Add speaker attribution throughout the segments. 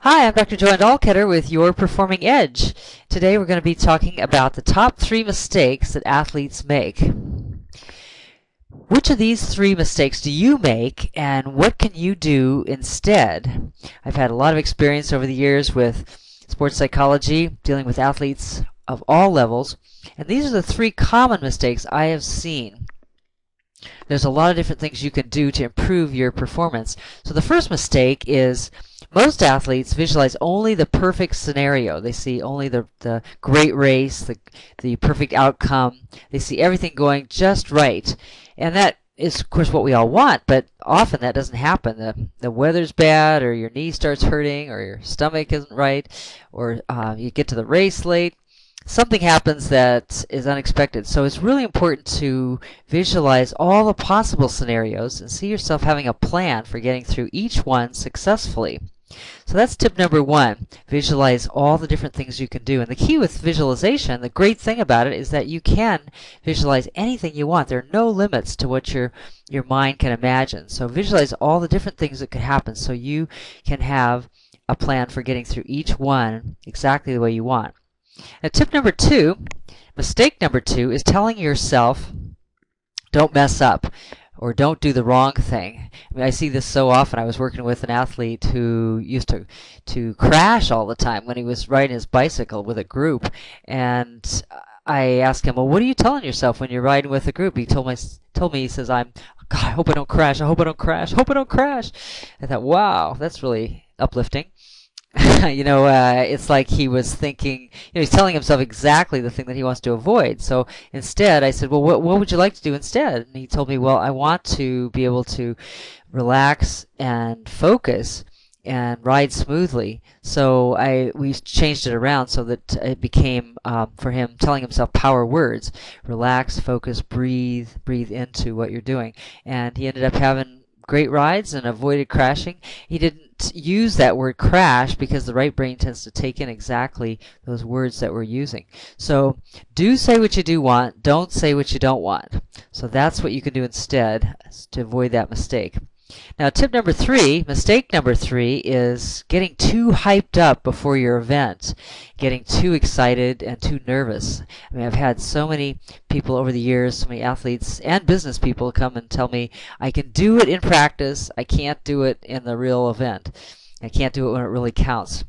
Speaker 1: Hi, I'm Dr. JoAnn Dahlkoetter with Your Performing Edge. Today we're going to be talking about the top 3 mistakes that athletes make. Which of these 3 mistakes do you make, and what can you do instead? I've had a lot of experience over the years with sports psychology, dealing with athletes of all levels, and these are the 3 common mistakes I have seen. There's a lot of different things you can do to improve your performance. So the first mistake is most athletes visualize only the perfect scenario. They see only the great race, the perfect outcome. They see everything going just right. And that is, of course, what we all want, but often that doesn't happen. The weather's bad, or your knee starts hurting, or your stomach isn't right, or you get to the race late. Something happens that is unexpected. So it's really important to visualize all the possible scenarios and see yourself having a plan for getting through each one successfully. So that's tip number 1. Visualize all the different things you can do. And the key with visualization, the great thing about it, is that you can visualize anything you want. There are no limits to what your mind can imagine. So visualize all the different things that could happen so you can have a plan for getting through each one exactly the way you want. Now, tip number 2, mistake number 2, is telling yourself, don't mess up, or don't do the wrong thing. I mean, I see this so often. I was working with an athlete who used to crash all the time when he was riding his bicycle with a group. And I asked him, well, what are you telling yourself when you're riding with a group? He told me, he says, God, I hope I don't crash. I hope I don't crash. I hope I don't crash. I thought, wow, that's really uplifting. It's like he was thinking, he's telling himself exactly the thing that he wants to avoid. So instead, I said, well, what would you like to do instead? And he told me, well, I want to be able to relax and focus and ride smoothly. So we changed it around so that it became, for him, telling himself power words. Relax, focus, breathe into what you're doing. And he ended up having great rides and avoided crashing. He didn't use that word crash because the right brain tends to take in exactly those words that we're using. So do say what you do want, don't say what you don't want. So that's what you can do instead to avoid that mistake. Now, tip number 3, mistake number 3, is getting too hyped up before your event, getting too excited and too nervous. I mean, I've had so many people over the years, so many athletes and business people come and tell me, I can do it in practice, I can't do it in the real event. I can't do it when it really counts.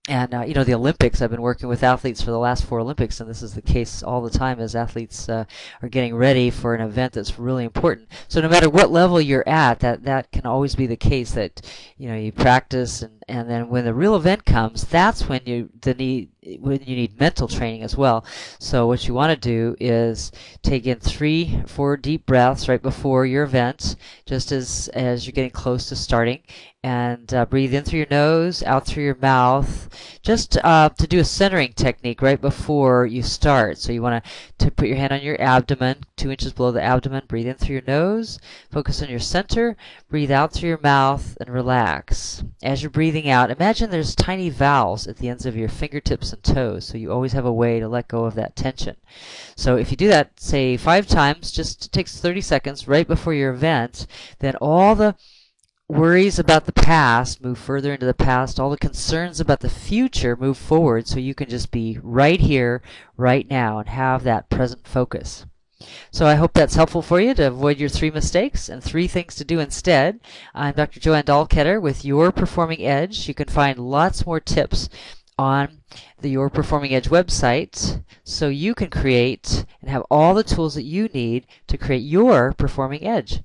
Speaker 1: And, the Olympics, I've been working with athletes for the last 4 Olympics, and this is the case all the time as athletes are getting ready for an event that's really important. So no matter what level you're at, that can always be the case, that, you practice, and then when the real event comes, that's when you need mental training as well. So what you want to do is take in 3-4 deep breaths right before your event, just as you're getting close to starting, and breathe in through your nose, out through your mouth, just to do a centering technique right before you start. So you want to put your hand on your abdomen, 2 inches below the abdomen, breathe in through your nose, focus on your center, breathe out through your mouth, and relax. As you're breathing out, imagine there's tiny valves at the ends of your fingertips and toes, so you always have a way to let go of that tension. So if you do that, say 5 times, just takes 30 seconds right before your event, then all the worries about the past move further into the past. All the concerns about the future move forward, so you can just be right here, right now, and have that present focus. So I hope that's helpful for you to avoid your 3 mistakes and 3 things to do instead. I'm Dr. JoAnn Dahlkoetter with Your Performing Edge. You can find lots more tips on the Your Performing Edge website, so you can create and have all the tools that you need to create your performing edge.